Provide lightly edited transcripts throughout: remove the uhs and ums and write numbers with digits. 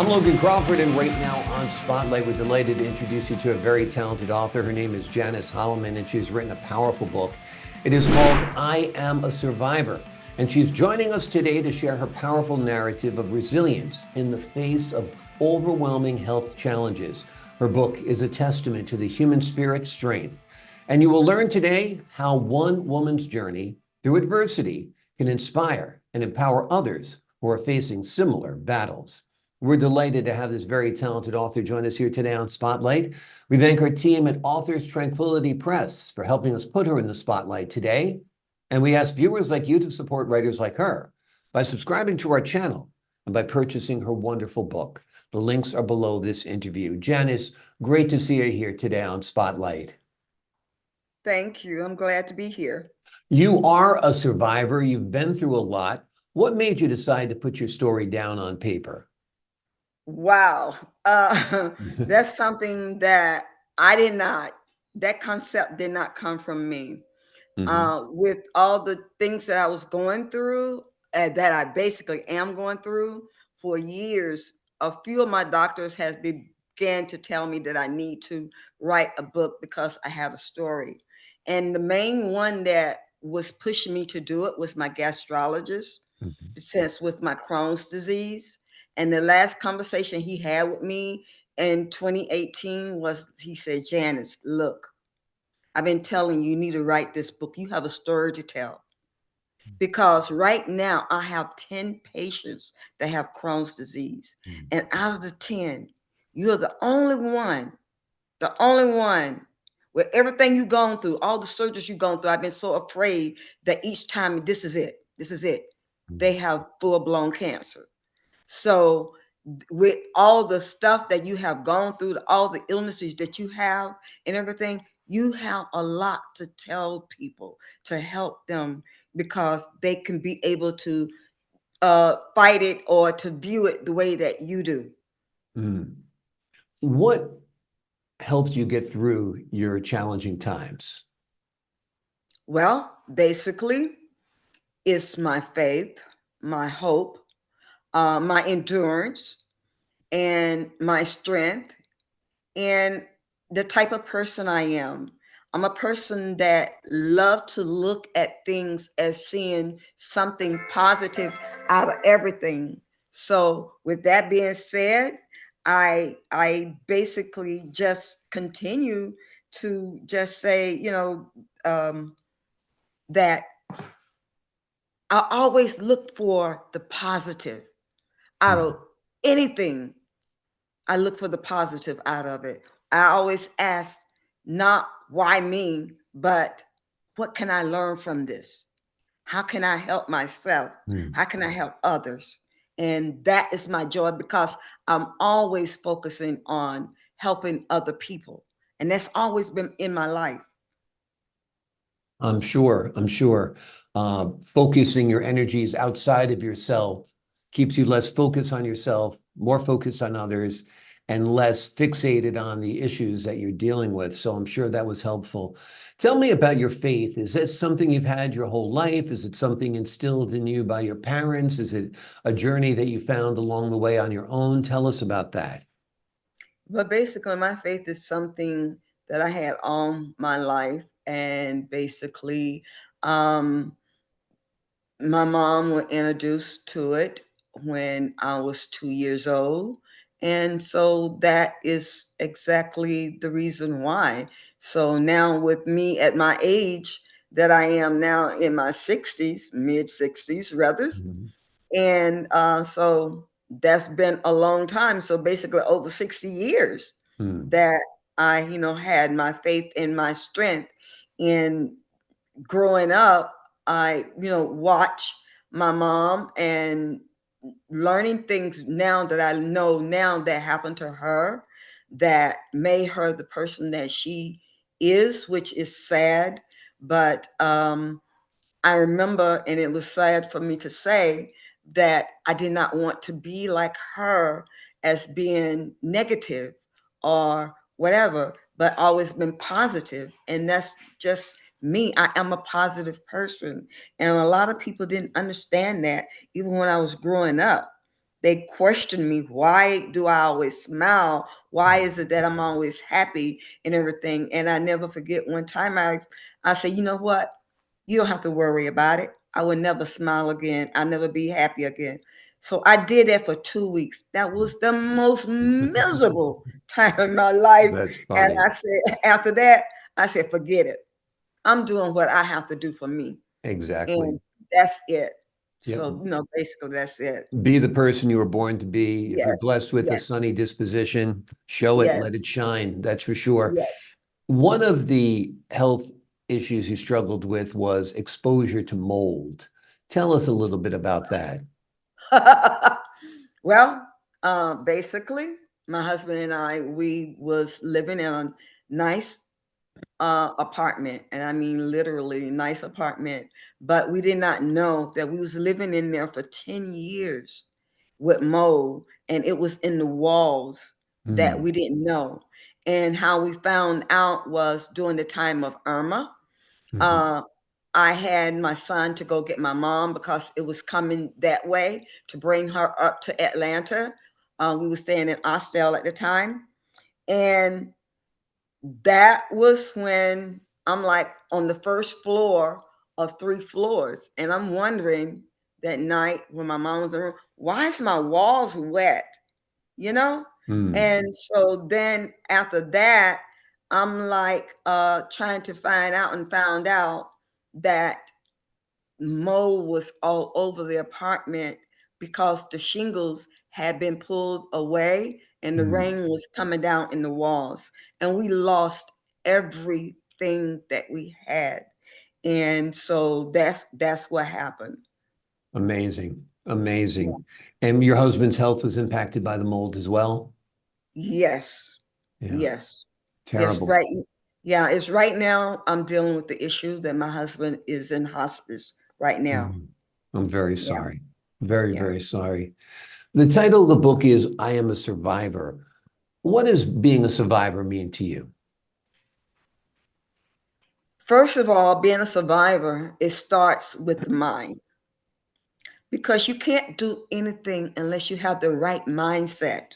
I'm Logan Crawford, and right now on Spotlight, we're delighted to introduce you to a very talented author. Her name is Janice Holliman, and she's written a powerful book. It is called I Am a Survivor, and she's joining us today to share her powerful narrative of resilience in the face of overwhelming health challenges. Her book is a testament to the human spirit's strength, and you will learn today how one woman's journey through adversity can inspire and empower others who are facing similar battles. We're delighted to have this very talented author join us here today on Spotlight. We thank our team at Authors Tranquility Press for helping us put her in the spotlight today. And we ask viewers like you to support writers like her by subscribing to our channel and by purchasing her wonderful book. The links are below this interview. Janice, great to see you here today on Spotlight. Thank you. I'm glad to be here. You are a survivor. You've been through a lot. What made you decide to put your story down on paper? Wow. That's something that that concept did not come from me. Mhm. With all the things that I was going through, that I basically am going through for years, a few of my doctors has began to tell me that I need to write a book because I had a story. And the main one that was pushing me to do it was my gastrologist, Mhm. since with my Crohn's disease. And the last conversation he had with me in 2018 was, he said, Janice, look, I've been telling you, you need to write this book. You have a story to tell. Because right now I have 10 patients that have Crohn's disease. Mhm. And out of the 10, you're the only one with everything you've gone through, all the surgeries you've gone through. I've been so afraid that each time, this is it. This is it. They have full-blown cancer. So with all the stuff that you have gone through, all the illnesses that you have and everything, you have a lot to tell people to help them because they can be able to fight it or to view it the way that you do. Mm. What helped you get through your challenging times? Well, basically, it's my faith, my hope, my endurance, and my strength, and the type of person I am. I'm a person that love to look at things as seeing something positive out of everything. So with that being said, I basically just continue to just say, um, that I always look for the positive out of Mhm. anything. I look for the positive out of it. I always ask not why me, but what can I learn from this? How can I help myself? Mm. How can I help others? And that is my joy because I'm always focusing on helping other people. And that's always been in my life. I'm sure. Focusing your energies outside of yourself keeps you less focused on yourself, more focused on others, and less fixated on the issues that you're dealing with. So I'm sure that was helpful. Tell me about your faith. Is this something you've had your whole life? Is it something instilled in you by your parents? Is it a journey that you found along the way on your own? Tell us about that. But basically, my faith is something that I had all my life. And basically, um, my mom was introduced to it when I was 2 years old. And so that is exactly the reason why. So now, with me at my age that I am now in my 60s, mid 60s rather, Mhm. and so that's been a long time. So basically, over 60 years Mm. that I, had my faith and my strength in growing up. I, watch my mom and learning things now that I know now that happened to her that made her the person that she is, which is sad. But I remember, and it was sad for me to say that I did not want to be like her as being negative or whatever, but always been positive. And that's just me. I am a positive person. And a lot of people didn't understand that even when I was growing up. They question me. Why do I always smile? Why is it that I'm always happy and everything? And I never forget one time I said, you know what? You don't have to worry about it. I will never smile again. I'll never be happy again. So I did that for 2 weeks. That was the most miserable time in my life. That's And funny. I said, after that, I said, forget it. I'm doing what I have to do for me. Exactly. And that's it. Yep. So, basically that's it. Be the person you were born to be. If you're Yes, blessed with a yes, sunny disposition, show it, let it yes, shine. That's for sure. yes. One of the health issues you struggled with was exposure to mold. Tell us a little bit about that. Well, basically, my husband and I, we was living in a nice apartment, and I mean literally nice apartment, but we did not know that we was living in there for 10 years with mold, and it was in the walls that Hmm. we didn't know. And how we found out was during the time of Irma. Mhm. uh, I had my son to go get my mom because it was coming that way to bring her up to Atlanta. We were staying in Austell at the time, and that was when I'm like on the first floor of 3 floors, and I'm wondering that night when my mom was in the room, why is my walls wet? You know? Hmm. And so then after that, I'm like trying to find out and found out that mold was all over the apartment because the shingles had been pulled away and the Hmm. rain was coming down in the walls, and we lost everything that we had. And so that's what happened. Amazing. Yeah. Amazing. And your husband's health was impacted by the mold as well? Yes. Yeah. Yes. Yes, Terrible. right. Yeah, it's right now I'm dealing with the issue that my husband is in hospice right now. Mhm. I'm very Yeah. sorry. Very, Yeah. very sorry. The title of the book is I Am a Survivor. What does being a survivor mean to you? First of all, being a survivor, it starts with the mind, because you can't do anything unless you have the right mindset.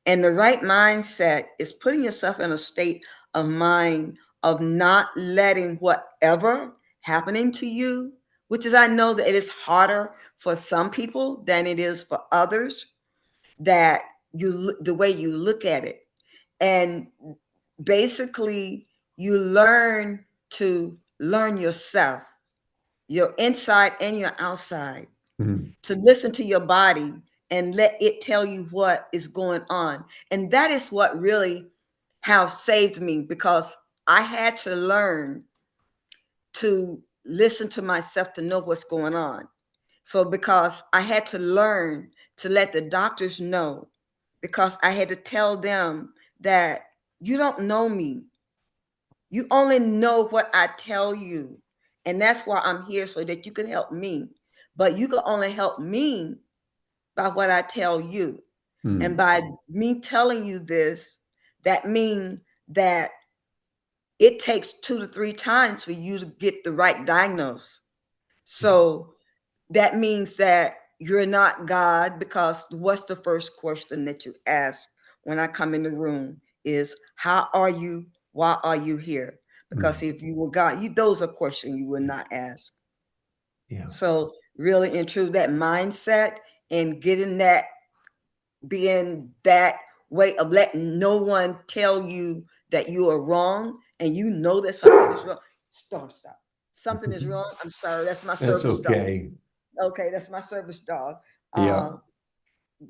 And the right mindset is putting yourself in a state of mind of not letting whatever happening to you, which is, I know that it is harder for some people than it is for others, that the way you look at it. And basically, you learn to learn yourself, your inside and your outside, Mhm. to listen to your body and let it tell you what is going on. And that is what really have saved me, because I had to learn to listen to myself to know what's going on. So because I had to learn to let the doctors know, because I had to tell them that you don't know me. You only know what I tell you. And that's why I'm here, so that you can help me. But you can only help me by what I tell you. And Hmm. by me telling you this, that means that it takes 2 to 3 times for you to get the right diagnose. So that means that you're not God, because what's the first question that you ask when I come in the room is, how are you? Why are you here? Because Hmm. if you were God, those are questions you would not ask. Yeah. So really and true, that mindset and getting that, being that way of letting no one tell you that you are wrong, and you know that something is wrong. Stop. Something is wrong. I'm sorry. That's my That's service dog. okay. Okay, that's my service dog. Yeah. Uh,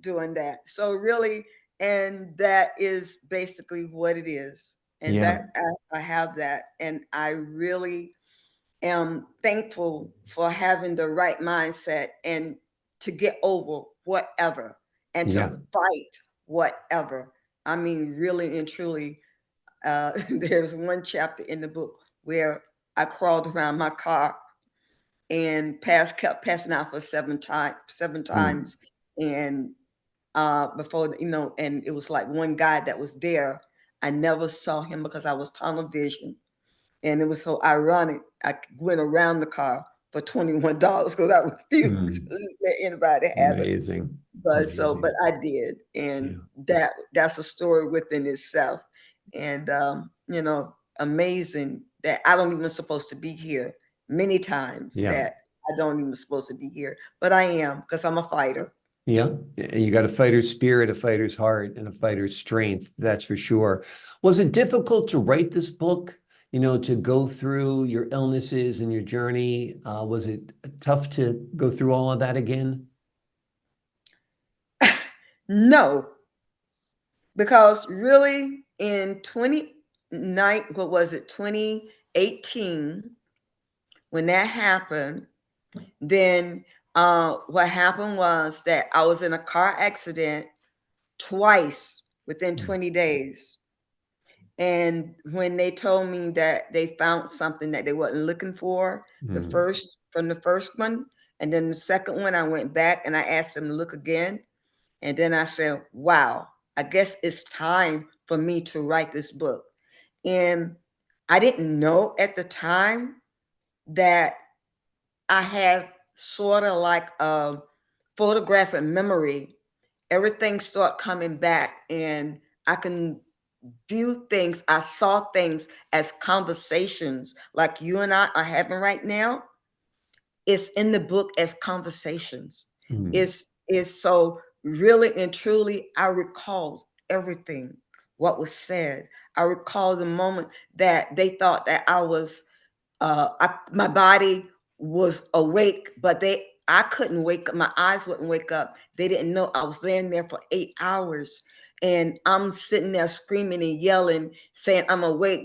doing that. So really, and that is basically what it is. And Yeah. that I have that, and I really am thankful for having the right mindset and to get over whatever and to Yeah. fight whatever. I mean, really and truly, there's one chapter in the book where I crawled around my car and kept passing out for seven Hmm. times. And before, and it was like one guy that was there. I never saw him because I was tunnel vision. And it was so ironic. I went around the car for $21 because I refused Mm. to let anybody have it. Amazing. But Amazing. I did, and Yeah. that's a story within itself. And amazing that I don't even supposed to be here. Many times Yeah. that I don't even supposed to be here, but I am because I'm a fighter. Yeah. And you got a fighter's spirit, a fighter's heart, and a fighter's strength. That's for sure. Was it difficult to write this book? To go through your illnesses and your journey? Was it tough to go through all of that again? No, because really in 29, what was it, 2018, when that happened, then what happened was that I was in a car accident twice within Mm. 20 days. And when they told me that they found something that they wasn't looking for, Mm. the first one, and then the second one, I went back and I asked them to look again. And then I said, wow, I guess it's time for me to write this book. And I didn't know at the time that I had sort of like a photographic memory. Everything start coming back and I can view things. I saw things as conversations like you and I are having right now. It's in the book as conversations. Mm. It's so really and truly I recall everything what was said. I recall the moment that they thought that I was my body was awake, but I couldn't wake up. My eyes wouldn't wake up. They didn't know I was laying there for 8 hours. And I'm sitting there screaming and yelling, saying, I'm awake,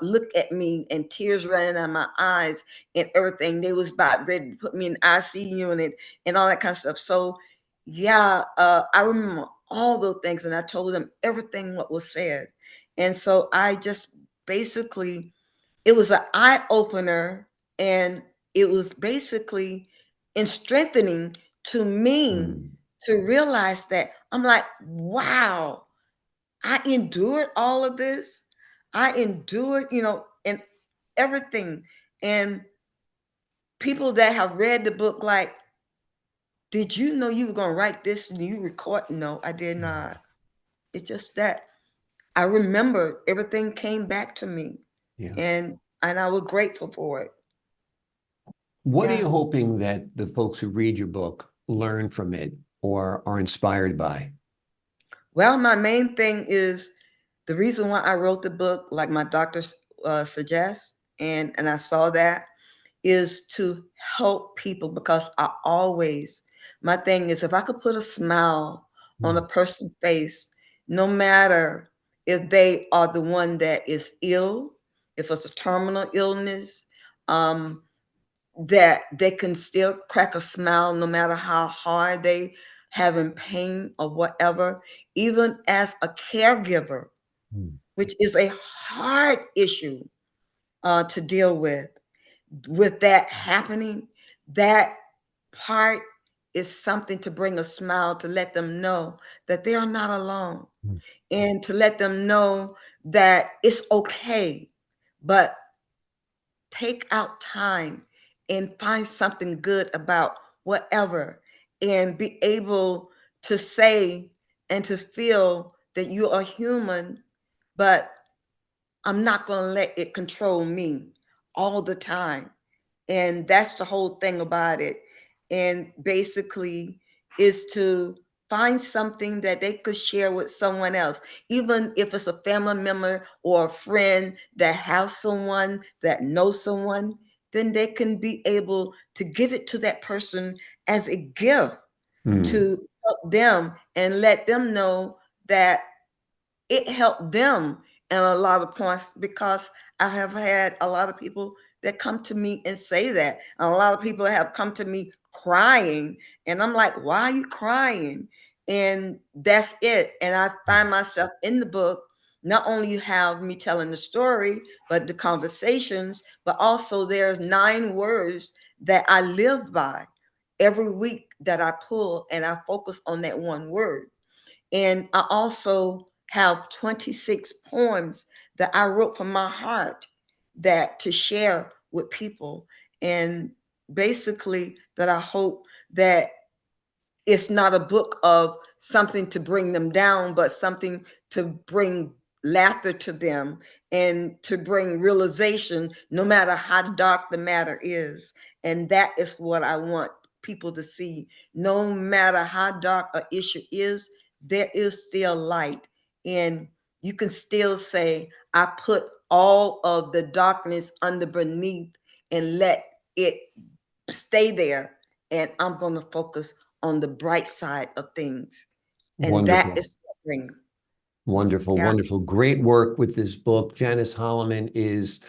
look at me, and tears running out of my eyes and everything. They was about ready to put me in the IC unit and all that kind of stuff. So yeah, I remember all those things and I told them everything what was said. And so I just basically it was an eye opener and it was basically in strengthening to me Mm. to realize that I'm like, wow, I endured all of this. I endured, and everything. And people that have read the book, like, did you know you were going to write this and you record? No, I did Mm. not. It's just that I remember everything came back to me Yeah. and I was grateful for it. What are Yeah. you hoping that the folks who read your book learn from it or are inspired by? Well, my main thing is the reason why I wrote the book, like my doctor suggests, and I saw that is to help people because my thing is if I could put a smile on a Mm. person's face, no matter if they are the one that is ill, if it's a terminal illness, um, that they can still crack a smile no matter how hard they having pain or whatever, even as a caregiver, Mm. which is a hard issue to deal with that happening, that part is something to bring a smile to let them know that they are not alone Mm. and to let them know that it's okay. But take out time and find something good about whatever and be able to say and to feel that you are human, but I'm not going to let it control me all the time. And that's the whole thing about it. And basically is to find something that they could share with someone else, even if it's a family member or a friend that has someone that knows someone, then they can be able to give it to that person as a gift Mm. to help them and let them know that it helped them in a lot of points because I have had a lot of people that come to me and say that. And a lot of people have come to me crying. And I'm like, why are you crying? And that's it. And I find myself in the book. Not only you have me telling the story, but the conversations, but also there's 9 words that I live by every week that I pull and I focus on that one word. And I also have 26 poems that I wrote from my heart that to share with people. And basically that I hope that it's not a book of something to bring them down, but something to bring laughter to them and to bring realization, no matter how dark the matter is. And that is what I want people to see. No matter how dark an issue is, there is still light. And you can still say, I put all of the darkness under beneath and let it stay there. And I'm going to focus on the bright side of things. And that Wonderful. is what bring. Wonderful, Yeah. wonderful. Great work with this book. Janice Holliman is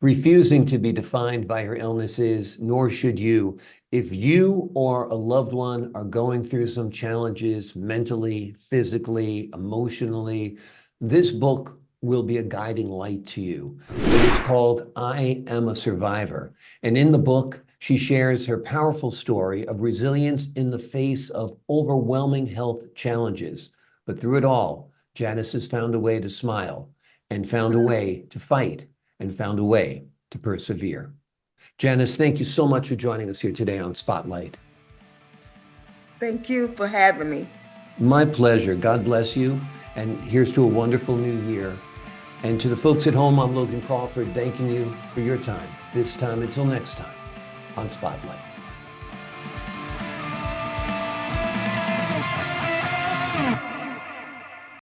refusing to be defined by her illnesses, nor should you. If you or a loved one are going through some challenges mentally, physically, emotionally, this book will be a guiding light to you. It is called I Am a Survivor. And in the book, she shares her powerful story of resilience in the face of overwhelming health challenges. But through it all, Janice has found a way to smile and found a way to fight and found a way to persevere. Janice, thank you so much for joining us here today on Spotlight. Thank you for having me. My pleasure. God bless you. And here's to a wonderful new year. And to the folks at home, I'm Logan Crawford, thanking you for your time. This time until next time on Spotlight.